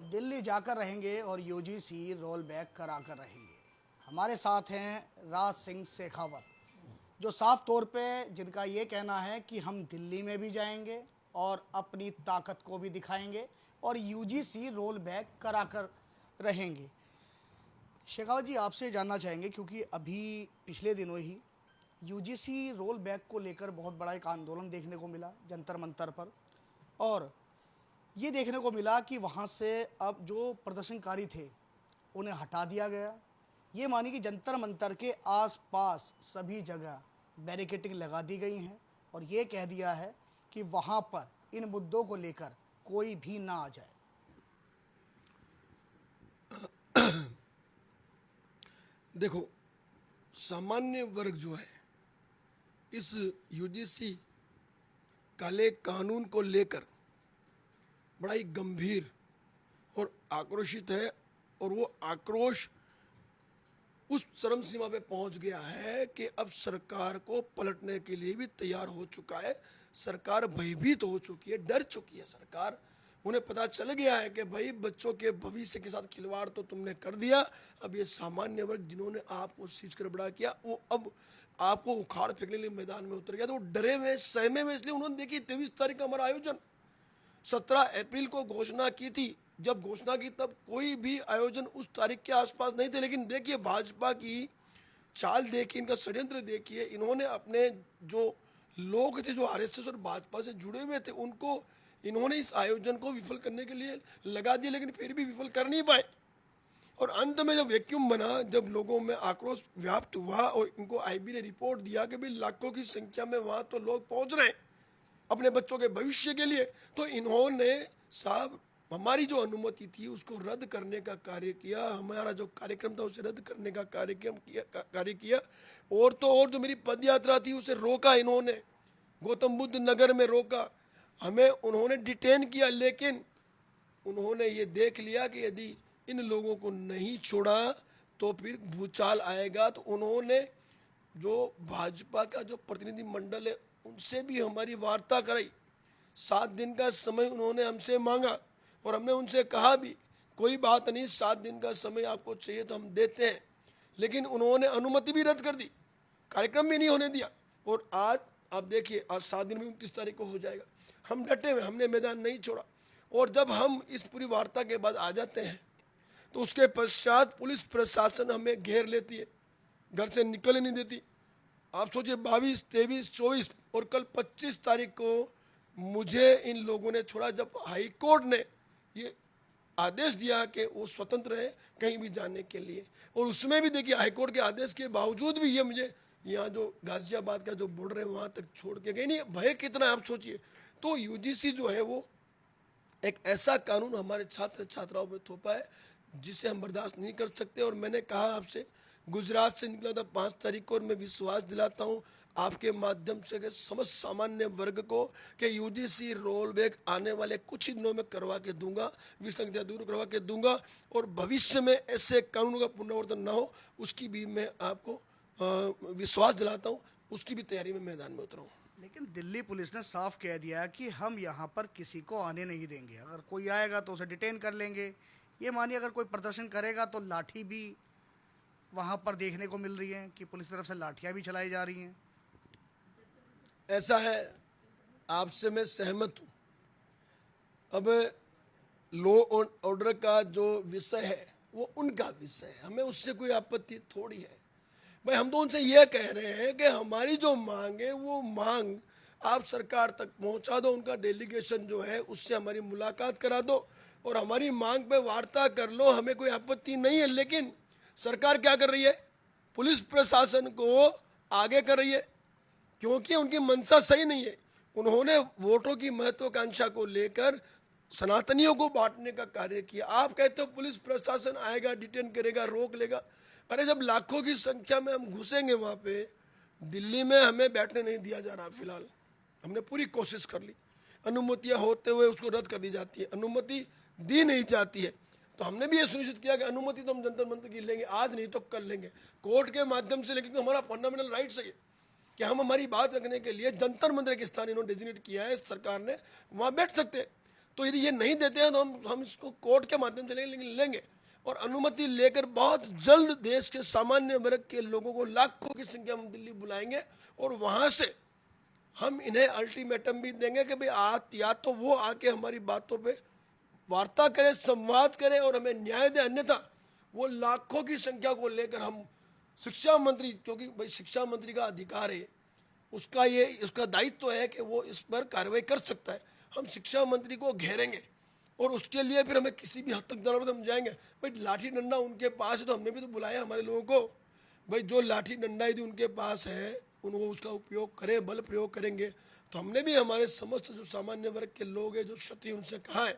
दिल्ली जाकर रहेंगे और यूजीसी रोल बैक करा कर रहेंगे। हमारे साथ हैं राज सिंह शेखावत, जो साफ तौर पे जिनका ये कहना है कि हम दिल्ली में भी जाएंगे और अपनी ताकत को भी दिखाएंगे और यूजीसी रोल बैक करा कर रहेंगे। शेखावत जी, आपसे जानना चाहेंगे क्योंकि अभी पिछले दिनों ही यूजीसी रोल बैक को लेकर बहुत बड़ा एक आंदोलन देखने को मिला जंतर मंतर पर, और ये देखने को मिला कि वहाँ से अब जो प्रदर्शनकारी थे उन्हें हटा दिया गया। ये मानी कि जंतर मंतर के आसपास सभी जगह बैरिकेडिंग लगा दी गई हैं और ये कह दिया है कि वहाँ पर इन मुद्दों को लेकर कोई भी ना आ जाए। देखो, सामान्य वर्ग जो है इस यूजीसी काले कानून को लेकर बड़ा ही गंभीर और आक्रोशित है, और वो आक्रोश उस चरम सीमा पे पहुंच गया है कि अब सरकार को पलटने के लिए भी तैयार हो चुका है। सरकार भयभीत हो चुकी है, डर चुकी है सरकार। उन्हें पता चल गया है कि भाई बच्चों के भविष्य के साथ खिलवाड़ तो तुमने कर दिया। अब ये सामान्य वर्ग जिन्होंने आपको सींच कर बड़ा किया, वो अब आपको उखाड़ फेंकने के लिए मैदान में उतर गया। तो वो डरे हुए, सहमे हुए, इसलिए उन्होंने देखी 23 तारीख का हमारा आयोजन 17 अप्रैल को घोषणा की थी। जब घोषणा की तब कोई भी आयोजन उस तारीख के आसपास नहीं थे, लेकिन देखिए भाजपा की चाल देखिए, इनका षड्यंत्र देखिए। इन्होंने अपने जो लोग थे जो आरएसएस और भाजपा से जुड़े हुए थे, उनको इन्होंने इस आयोजन को विफल करने के लिए लगा दिया, लेकिन फिर भी विफल कर नहीं पाए। और अंत में जब वैक्यूम बना, जब लोगों में आक्रोश व्याप्त हुआ और इनको आईबी ने रिपोर्ट दिया कि भाई लाखों की संख्या में वहाँ तो लोग पहुँच रहे हैं अपने बच्चों के भविष्य के लिए, तो इन्होंने साहब हमारी जो अनुमति थी उसको रद्द करने का कार्य किया। हमारा जो कार्यक्रम था उसे रद्द करने का कार्य किया। और तो और जो मेरी पद यात्रा थी उसे रोका इन्होंने, गौतम बुद्ध नगर में रोका, हमें उन्होंने डिटेन किया। लेकिन उन्होंने ये देख लिया कि यदि इन लोगों को नहीं छोड़ा तो फिर भूचाल आएगा। तो उन्होंने जो भाजपा का जो प्रतिनिधि मंडल है उनसे भी हमारी वार्ता कराई। 7 दिन का समय उन्होंने हमसे मांगा और हमने उनसे कहा भी कोई बात नहीं, 7 दिन का समय आपको चाहिए तो हम देते हैं। लेकिन उन्होंने अनुमति भी रद्द कर दी, कार्यक्रम भी नहीं होने दिया। और आज आप देखिए, आज 7 दिन में 29 तारीख को हो जाएगा। हम डटे हुए, हमने मैदान नहीं छोड़ा। और जब हम इस पूरी वार्ता के बाद आ जाते हैं तो उसके पश्चात पुलिस प्रशासन हमें घेर लेती है, घर से निकलने नहीं देती। आप सोचिए, 22, 23, 24 और कल 25 तारीख को मुझे इन लोगों ने छोड़ा, जब हाई कोर्ट ने ये आदेश दिया कि वो स्वतंत्र है कहीं भी जाने के लिए। और उसमें भी देखिए, हाई कोर्ट के आदेश के बावजूद भी ये मुझे यहाँ जो गाजियाबाद का जो बॉर्डर है वहाँ तक छोड़ के गए। नहीं, भय कितना आप सोचिए। तो यूजीसी जो है वो एक ऐसा कानून हमारे छात्र छात्राओं पे थोपा है जिसे हम बर्दाश्त नहीं कर सकते। और मैंने कहा आपसे, गुजरात से निकला था 5 तारीख को, और मैं विश्वास दिलाता हूँ आपके माध्यम से कि समस्त सामान्य वर्ग को कि यूजीसी रोल बैक आने वाले कुछ ही दिनों में करवा के दूंगा, विसंगतियाँ दूर करवा के दूंगा। और भविष्य में ऐसे कानूनों का पुनरावर्तन ना हो उसकी भी मैं आपको विश्वास दिलाता हूँ, उसकी भी तैयारी में मैदान में उतरा हूँ। लेकिन दिल्ली पुलिस ने साफ कह दिया कि हम यहाँ पर किसी को आने नहीं देंगे, अगर कोई आएगा तो उसे डिटेन कर लेंगे। ये मानिए अगर कोई प्रदर्शन करेगा तो लाठी भी वहाँ पर देखने को मिल रही है कि पुलिस तरफ से लाठियाँ भी चलाई जा रही हैं। ऐसा है, आपसे मैं सहमत हूँ। अब लॉ एंड ऑर्डर का जो विषय है वो उनका विषय है, हमें उससे कोई आपत्ति थोड़ी है। भाई हम तो उनसे यह कह रहे हैं कि हमारी जो मांग है वो मांग आप सरकार तक पहुंचा दो, उनका डेलीगेशन जो है उससे हमारी मुलाकात करा दो और हमारी मांग पे वार्ता कर लो, हमें कोई आपत्ति नहीं है। लेकिन सरकार क्या कर रही है, पुलिस प्रशासन को आगे कर रही है, क्योंकि उनकी मंशा सही नहीं है। उन्होंने वोटों की महत्वाकांक्षा को लेकर सनातनियों को बांटने का कार्य किया। आप कहते हो पुलिस प्रशासन आएगा, डिटेन करेगा, रोक लेगा। अरे जब लाखों की संख्या में हम घुसेंगे वहाँ पे, दिल्ली में हमें बैठने नहीं दिया जा रहा। फिलहाल हमने पूरी कोशिश कर ली, अनुमतियाँ होते हुए उसको रद्द कर दी जाती है, अनुमति दी नहीं जाती है। तो हमने भी ये सुनिश्चित किया कि अनुमति तो हम जंतर मंतर की लेंगे, आज नहीं तो कल लेंगे, कोर्ट के माध्यम से। लेकिन हमारा फंडामेंटल राइट्स है कि हम हमारी बात रखने के लिए जंतर मंतर के स्थान इन्होंने डेजिग्नेट किया है सरकार ने, वहाँ बैठ सकते हैं। तो यदि ये नहीं देते हैं तो हम इसको कोर्ट के माध्यम से लेंगे, लेकिन लेंगे और अनुमति लेकर बहुत जल्द देश के सामान्य वर्ग के लोगों को लाखों की संख्या में दिल्ली बुलाएंगे और वहां से हम इन्हें अल्टीमेटम भी देंगे कि भाई या तो वो आके हमारी बातों पे वार्ता करें, संवाद करें और हमें न्याय दें, अन्यथा वो लाखों की संख्या को लेकर हम शिक्षा मंत्री, क्योंकि भाई शिक्षा मंत्री का अधिकार है, उसका दायित्व है कि वो इस पर कार्रवाई कर सकता है, हम शिक्षा मंत्री को घेरेंगे और उसके लिए फिर हमें किसी भी हद तक जाना पड़े हम जाएंगे। भाई लाठी डंडा उनके पास है तो हमने भी तो बुलाया हमारे लोगों को, भाई जो लाठी डंडा यदि उनके पास है उनको उसका उपयोग करें, बल प्रयोग करेंगे। तो हमने भी हमारे समस्त जो सामान्य वर्ग के लोग हैं, जो क्षत्रिय, उनसे कहा है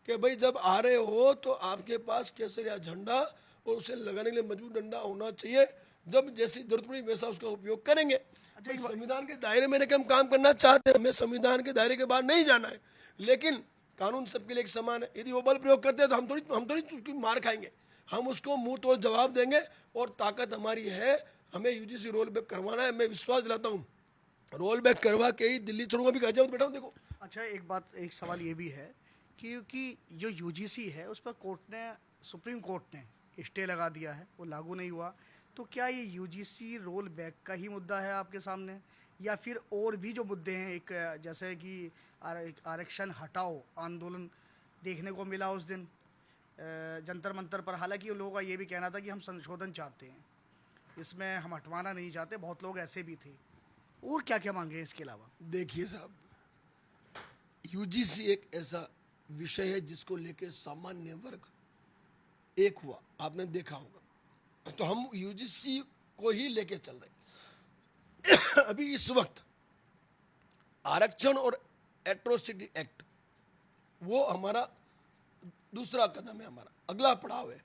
कि भाई जब आ रहे हो तो आपके पास केसरिया झंडा और उसे लगाने के लिए मजबूत डंडा होना चाहिए, जब जैसी जरूरत पड़ी वैसा उसका उपयोग करेंगे। भाई संविधान के दायरे में हम काम करना चाहते हैं, हमें संविधान के दायरे के बाहर नहीं जाना है, लेकिन कानून सबके लिए एक समान है। यदि वो बल प्रयोग करते हैं तो हम थोड़ी उसकी मार खाएंगे, हम उसको मुंह तोड़ जवाब देंगे और ताकत हमारी है। हमें यूजीसी रोल बैक करवाना है, मैं विश्वास दिलाता हूँ रोल बैक करवा के ही दिल्ली छोड़ूंगा। भी कहा बैठा हूँ देखो। अच्छा, एक सवाल ये भी है क्योंकि जो यूजीसी है उस पर सुप्रीम कोर्ट ने स्टे लगा दिया है, वो लागू नहीं हुआ, तो क्या ये यूजीसी रोल बैक का ही मुद्दा है आपके सामने, या फिर और भी जो मुद्दे हैं, एक जैसे कि आरक्षण हटाओ आंदोलन देखने को मिला उस दिन जंतर मंतर पर, हालांकि उन लोगों का ये भी कहना था कि हम संशोधन चाहते हैं, इसमें हम हटवाना नहीं चाहते, बहुत लोग ऐसे भी थे, और क्या क्या मांगे इसके अलावा? देखिए साहब, यूजीसी एक ऐसा विषय है जिसको लेके सामान्य वर्ग एक हुआ, आपने देखा होगा, तो हम यूजीसी को ही लेके चल रहे अभी इस वक्त आरक्षण और एट्रोसिटी एक्ट वो हमारा दूसरा कदम है, हमारा अगला पड़ाव है।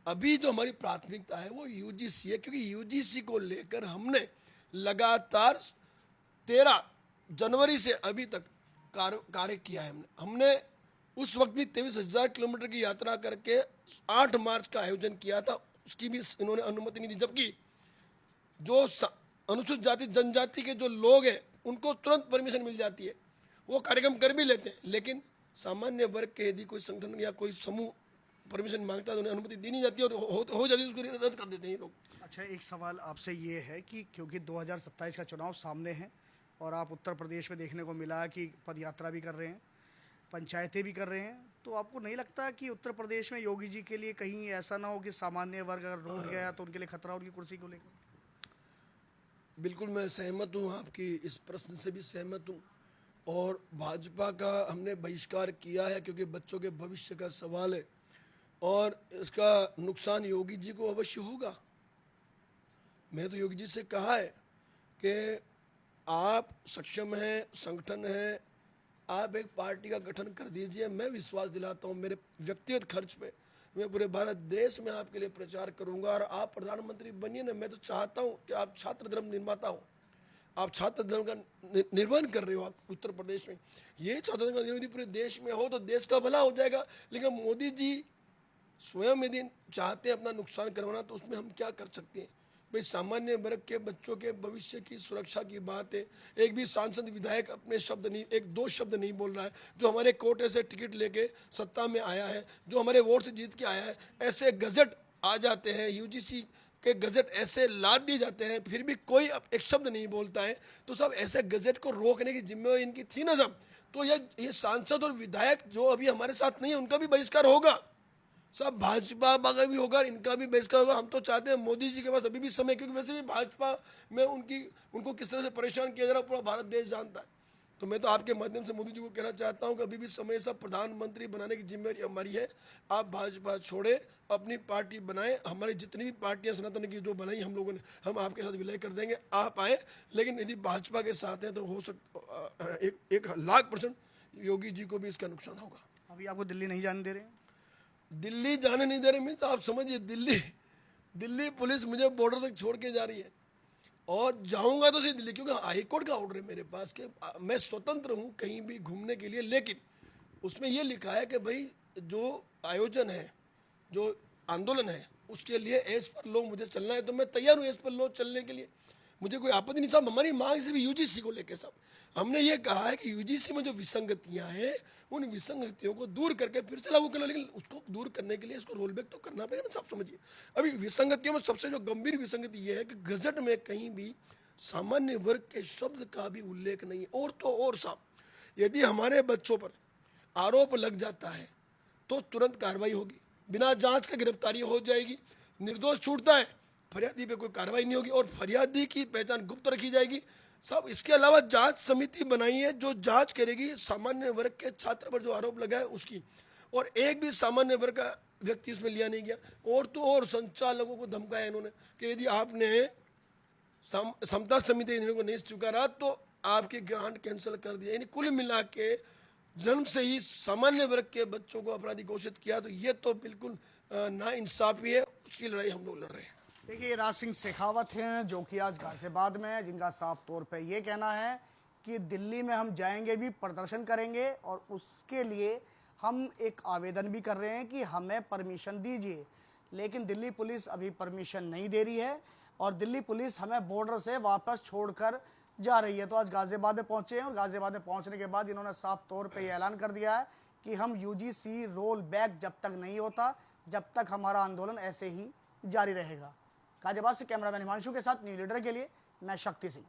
अभी जो हमारी प्राथमिकता है वो यूजीसी है, क्योंकि यूजीसी को लेकर हमने लगातार 13 जनवरी से अभी तक कार्य किया है। हमने उस वक्त भी 23,000 किलोमीटर की यात्रा करके 8 मार्च का आयोजन किया था, उसकी भी इन्होंने अनुमति नहीं दी, जबकि जो अनुसूचित जाति जनजाति के जो लोग हैं उनको तुरंत परमिशन मिल जाती है, वो कार्यक्रम कर भी लेते हैं, लेकिन सामान्य वर्ग के यदि कोई संगठन या कोई समूह परमिशन मांगता है तो उन्हें अनुमति दी नहीं जाती है और हो जाती है, उसको रद्द कर देते हैं लोग। अच्छा, एक सवाल आपसे ये है कि क्योंकि 2027 का चुनाव सामने है और आप उत्तर प्रदेश में देखने को मिला कि पदयात्रा भी कर रहे हैं, पंचायतें भी कर रहे हैं, तो आपको नहीं लगता कि उत्तर प्रदेश में योगी जी के लिए कहीं ऐसा ना हो कि सामान्य वर्ग अगर रूठ गया तो उनके लिए खतरा, उनकी कुर्सी को लेकर? बिल्कुल मैं सहमत हूँ, आपकी इस प्रश्न से भी सहमत हूँ, और भाजपा का हमने बहिष्कार किया है क्योंकि बच्चों के भविष्य का सवाल है और इसका नुकसान योगी जी को अवश्य होगा। मैंने तो योगी जी से कहा है कि आप सक्षम हैं, संगठन है, आप एक पार्टी का गठन कर दीजिए, मैं विश्वास दिलाता हूँ मेरे व्यक्तिगत खर्च पे मैं पूरे भारत देश में आपके लिए प्रचार करूंगा और आप प्रधानमंत्री बनिए ना। मैं तो चाहता हूँ कि आप छात्र धर्म निर्माता हो, आप छात्र धर्म का निर्माण कर रहे हो आप उत्तर प्रदेश में, ये छात्र धर्म का निर्माण पूरे देश में हो तो देश का भला हो जाएगा। लेकिन मोदी जी स्वयं यदि चाहते हैं अपना नुकसान करवाना तो उसमें हम क्या कर सकते हैं? भाई सामान्य वर्ग के बच्चों के भविष्य की सुरक्षा की बात है। एक भी सांसद विधायक अपने शब्द नहीं, एक दो शब्द नहीं बोल रहा है। जो हमारे कोटे से टिकट लेके सत्ता में आया है, जो हमारे वोट से जीत के आया है, ऐसे गजट आ जाते हैं, यूजीसी के गजट ऐसे लाद दिए जाते हैं, फिर भी कोई एक शब्द नहीं बोलता है। तो सब ऐसे गजट को रोकने की जिम्मेवारी इनकी थी ना सब। तो ये सांसद और विधायक जो अभी हमारे साथ नहीं है उनका भी बहिष्कार होगा, सब भाजपा का भी होगा, इनका भी बहिष्कार होगा। हम तो चाहते हैं मोदी जी के पास अभी भी समय, क्योंकि वैसे भी भाजपा में उनको किस तरह से परेशान किया जा रहा है पूरा भारत देश जानता है। तो मैं तो आपके माध्यम से मोदी जी को कहना चाहता हूं कि अभी भी समय सब प्रधानमंत्री बनाने की जिम्मेवारी हमारी है। आप भाजपा छोड़े, अपनी पार्टी बनाएं। हमारी जितनी भी पार्टियां सनातन की जो बनाई हम लोगों ने, हम आपके साथ विलय कर देंगे, आप आए। लेकिन यदि भाजपा के साथ हैं तो हो सकता 1,00,000% योगी जी को भी इसका नुकसान होगा। अभी आपको दिल्ली नहीं जाने दे रहे हैं? दिल्ली जाने नहीं दे रहे मीन्स आप समझिए, दिल्ली पुलिस मुझे बॉर्डर तक छोड़ के जा रही है और जाऊंगा तो सही दिल्ली, क्योंकि हाईकोर्ट का ऑर्डर है मेरे पास कि मैं स्वतंत्र हूं कहीं भी घूमने के लिए। लेकिन उसमें यह लिखा है कि भाई जो आयोजन है, जो आंदोलन है, उसके लिए एज पर लॉ मुझे चलना है, तो मैं तैयार हूं एज पर लॉ चलने के लिए। मुझे कोई आपत्ति नहीं साहब, हमारी मांग से भी यूजीसी को लेके साहब हमने ये कहा है कि यूजीसी में जो विसंगतियां हैं उन विसंगतियों को दूर करके फिर से लागू कर लो, लेकिन उसको दूर करने के लिए इसको रोल बैक तो करना पड़ेगा ना साहब। समझिए, अभी विसंगतियों में सबसे जो गंभीर विसंगति ये है कि गजट में कहीं भी सामान्य वर्ग के शब्द का भी उल्लेख नहीं है। और तो और साहब, यदि हमारे बच्चों पर आरोप लग जाता है तो तुरंत कार्रवाई होगी, बिना जांच के गिरफ्तारी हो जाएगी, निर्दोष छूटता है, फरियादी पे कोई कार्रवाई नहीं होगी और फरियादी की पहचान गुप्त रखी जाएगी। साहब इसके अलावा जांच समिति बनाई है जो जांच करेगी सामान्य वर्ग के छात्र पर जो आरोप लगा है उसकी, और एक भी सामान्य वर्ग का व्यक्ति उसमें लिया नहीं गया। और तो और संचालकों को धमकाया इन्होंने कि यदि आपने समता समिति के निर्णय को नहीं स्वीकारा तो आपकी ग्रांट कैंसिल कर दिया। यानी कुल मिला के जन्म से ही सामान्य वर्ग के बच्चों को अपराधी घोषित किया, तो ये तो बिल्कुल नाइंसाफी है, उसकी लड़ाई हम लोग लड़ रहे हैं। देखिए, राज सिंह शेखावत हैं जो कि आज गाजियाबाद में हैं, जिनका साफ तौर पे ये कहना है कि दिल्ली में हम जाएंगे भी, प्रदर्शन करेंगे और उसके लिए हम एक आवेदन भी कर रहे हैं कि हमें परमिशन दीजिए, लेकिन दिल्ली पुलिस अभी परमिशन नहीं दे रही है और दिल्ली पुलिस हमें बॉर्डर से वापस छोड़कर जा रही है। तो आज गाजियाबाद में पहुंचे हैं और गाजियाबाद में पहुंचने के बाद इन्होंने साफ तौर पे ये ऐलान कर दिया है कि हम यूजीसी रोल बैक जब तक नहीं होता, जब तक हमारा आंदोलन ऐसे ही जारी रहेगा। गाजियाबाद से कैमरामैन हिमांशु के साथ न्यू लीडर के लिए मैं शक्ति सिंह।